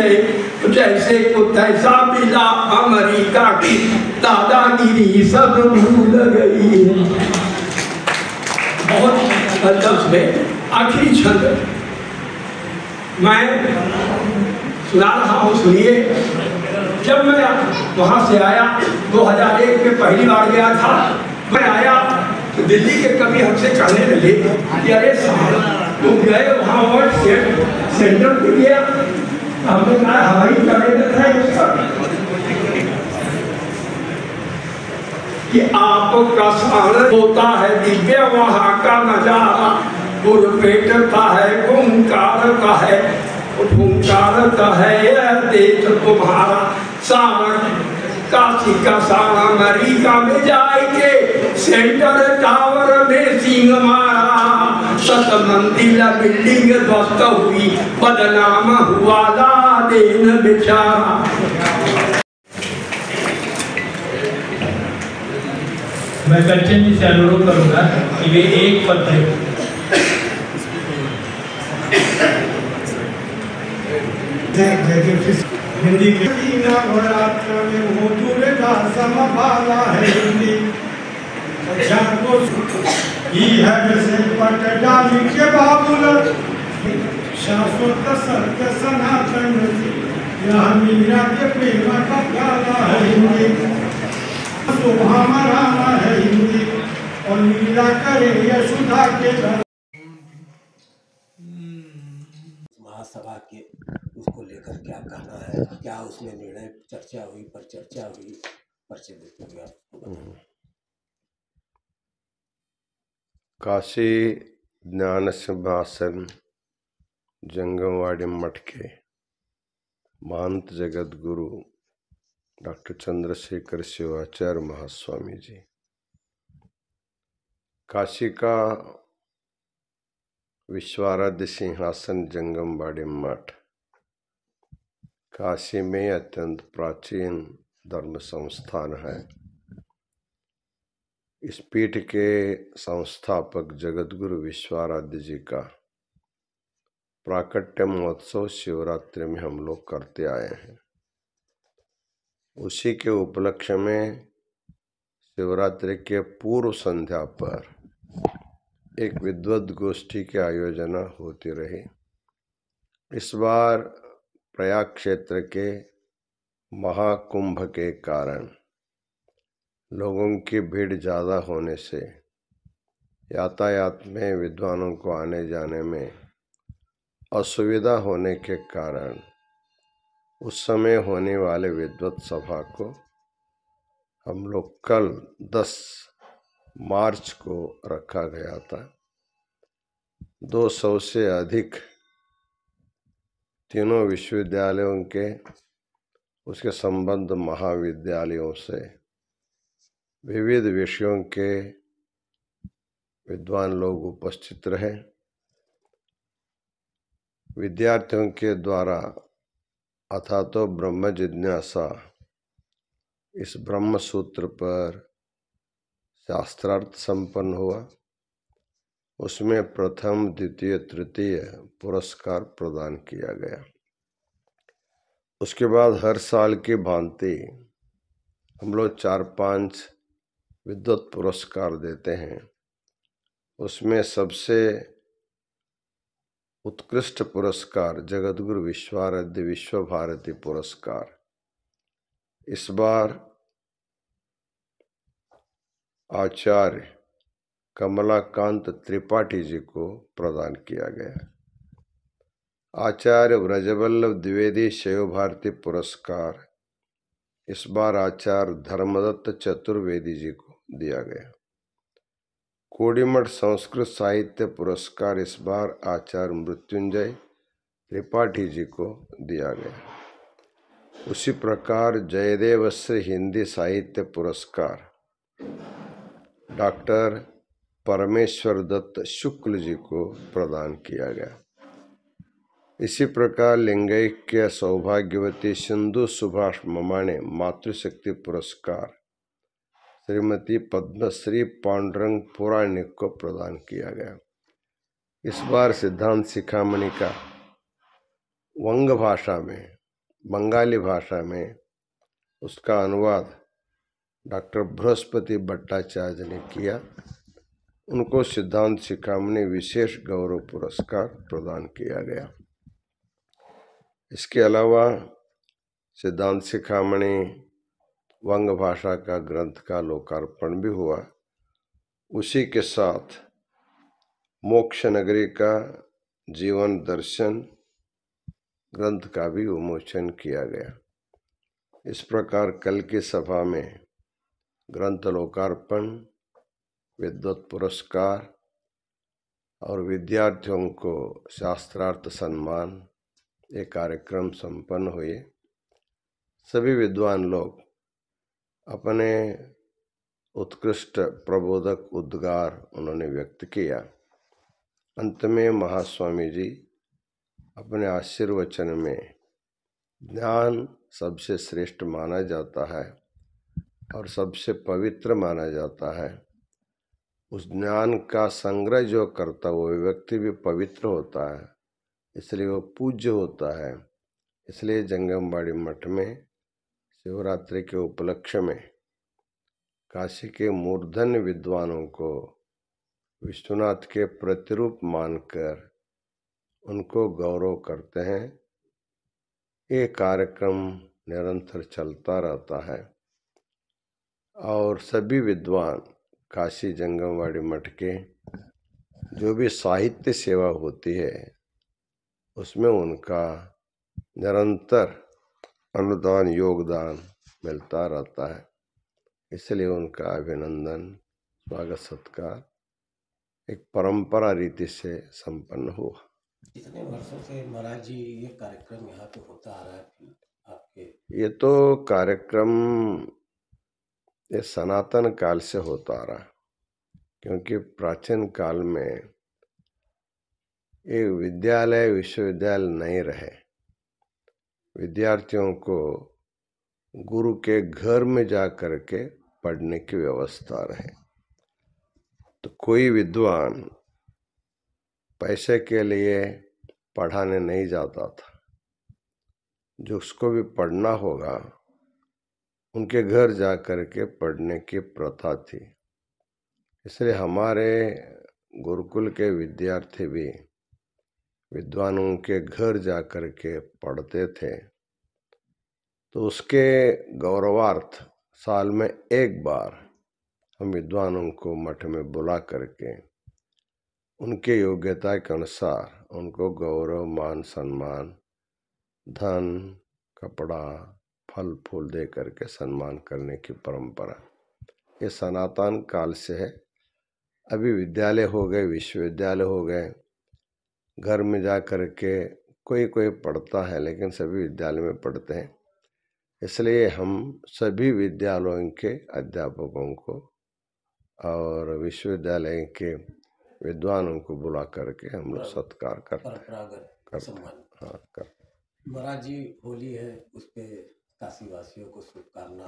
है जैसे को तैसा मिला अमेरिका की दादागिरी सब भूल गई। बहुत अदब में आखिरी छंद मैं सुना रहा हूँ, सुनिए। जब मैं वहाँ से आया 2001 में पहली बार गया था, मैं आया तो दिल्ली के कभी हमसे कहने लगे कि अरे साहब तुम गए वहाँ और सेंटर पे गया। हमने कहा हवाई करेक्टर है उसका कि आपका सारण होता है दिव्य वहाँ का नजारा, गुरपेटता है ओंकारता है ओंकारता है यह देश तुम्हारा। सारा काशी का सारा अमेरिका में जाएंगे, सेंटर टावर में सिंह मारा। 7 मंजिला बिल्डिंग ध्वस्त हुई, बदनाम हुआ लादेन बेचारा। मैं कंचन जी से अनुरोध करूंगा कि वे एक पद हिंदी के समभाला है हिंदी को ही है जैसे पटडाली के बाबुल शाश्वत सत्य सनातन यह मीरा के प्रेम का गाला है हिंदी, हमारा है हिंदी और मीरा करे यशोदा के महासभा के उसको लेकर क्या कहना है, क्या उसमें निर्णय चर्चा हुई, पर चर्चा हुई, परिचय देते हुए आपको। काशी ज्ञान सिंहासन जंगमवाड़ी मठ के महंत जगत गुरु डॉक्टर चंद्रशेखर शिवाचार्य महास्वामी जी काशी का विश्वाराध्य सिंहासन जंगमवाड़ी मठ काशी में अत्यंत प्राचीन धर्म संस्थान है। इस पीठ के संस्थापक जगतगुरु विश्वाराध्य जी का प्राकट्य महोत्सव शिवरात्रि में हम लोग करते आए हैं। उसी के उपलक्ष्य में शिवरात्रि के पूर्व संध्या पर एक विद्वत गोष्ठी के आयोजन होती रही। इस बार प्रयाग क्षेत्र के महाकुंभ के कारण लोगों की भीड़ ज़्यादा होने से यातायात में विद्वानों को आने जाने में असुविधा होने के कारण उस समय होने वाले विद्वत सभा को हम लोग कल 10 मार्च को रखा गया था। 200 से अधिक तीनों विश्वविद्यालयों के उसके संबद्ध महाविद्यालयों से विविध विषयों के विद्वान लोग उपस्थित रहे। विद्यार्थियों के द्वारा अथातो ब्रह्म जिज्ञासा इस ब्रह्म सूत्र पर शास्त्रार्थ संपन्न हुआ। उसमें प्रथम द्वितीय तृतीय पुरस्कार प्रदान किया गया। उसके बाद हर साल की भांति हम लोग 4-5 विद्वत पुरस्कार देते हैं। उसमें सबसे उत्कृष्ट पुरस्कार जगतगुरु विश्वाराध्य विश्व भारती पुरस्कार इस बार आचार्य कमलाकांत त्रिपाठी जी को प्रदान किया गया। आचार्य व्रजवल्लभ द्विवेदी शैव भारती पुरस्कार इस बार आचार्य धर्मदत्त चतुर्वेदी जी को दिया गया। कोडीमठ संस्कृत साहित्य पुरस्कार इस बार आचार्य मृत्युंजय त्रिपाठी जी को दिया गया। उसी प्रकार जयदेव श्री हिंदी साहित्य पुरस्कार डॉक्टर परमेश्वर दत्त शुक्ल जी को प्रदान किया गया। इसी प्रकार लिंगैक्य सौभाग्यवती सिंधु सुभाष ममाणे मातृशक्ति पुरस्कार श्रीमती पद्मश्री पांडुरंग पुराणिक को प्रदान किया गया। इस बार सिद्धांत शिखामणि का वंग भाषा में बंगाली भाषा में उसका अनुवाद डॉक्टर बृहस्पति भट्टाचार्य ने किया। उनको सिद्धांत शिखामणि विशेष गौरव पुरस्कार प्रदान किया गया। इसके अलावा सिद्धांत शिखामणि वंग भाषा का ग्रंथ का लोकार्पण भी हुआ। उसी के साथ मोक्ष नगरी का जीवन दर्शन ग्रंथ का भी विमोचन किया गया। इस प्रकार कल की सभा में ग्रंथ लोकार्पण, विद्वत पुरस्कार और विद्यार्थियों को शास्त्रार्थ सम्मान ये कार्यक्रम संपन्न हुए। सभी विद्वान लोग अपने उत्कृष्ट प्रबोधक उद्गार उन्होंने व्यक्त किया। अंत में महास्वामी जी अपने आशीर्वचन में ज्ञान सबसे श्रेष्ठ माना जाता है और सबसे पवित्र माना जाता है। उस ज्ञान का संग्रह जो करता वो व्यक्ति भी पवित्र होता है, इसलिए वो पूज्य होता है। इसलिए जंगमबाड़ी मठ में शिवरात्रि के उपलक्ष्य में काशी के मूर्धन्य विद्वानों को विश्वनाथ के प्रतिरूप मानकर उनको गौरव करते हैं। ये कार्यक्रम निरंतर चलता रहता है और सभी विद्वान काशी जंगमबाड़ी मठ के जो भी साहित्य सेवा होती है उसमें उनका निरंतर अनुदान योगदान मिलता रहता है। इसलिए उनका अभिनंदन, स्वागत सत्कार एक परंपरा रीति से संपन्न हुआ। कितने वर्षों से महाराज जी ये कार्यक्रम यहाँ पे होता आ रहा है आपके? ये तो कार्यक्रम ये सनातन काल से होता आ रहा है, क्योंकि प्राचीन काल में ये विद्यालय विश्वविद्यालय नहीं रहे। विद्यार्थियों को गुरु के घर में जा कर के पढ़ने की व्यवस्था रहे। तो कोई विद्वान पैसे के लिए पढ़ाने नहीं जाता था। जो उसको भी पढ़ना होगा उनके घर जा कर के पढ़ने की प्रथा थी। इसलिए हमारे गुरुकुल के विद्यार्थी भी विद्वानों के घर जा कर के पढ़ते थे। तो उसके गौरवार्थ साल में एक बार हम विद्वानों को मठ में बुला करके उनके योग्यता के अनुसार उनको गौरव, मान, सम्मान, धन, कपड़ा, फल फूल दे करके सम्मान करने की परंपरा ये सनातन काल से है। अभी विद्यालय हो गए, विश्वविद्यालय हो गए, घर में जा कर के कोई कोई पढ़ता है, लेकिन सभी विद्यालय में पढ़ते हैं। इसलिए हम सभी विद्यालयों के अध्यापकों को और विश्वविद्यालय के विद्वानों को बुला करके हम लोग सत्कार करते सम्मान। हाँ, कर महाराज जी होली है, उस पे काशी वासियों को शुभकामना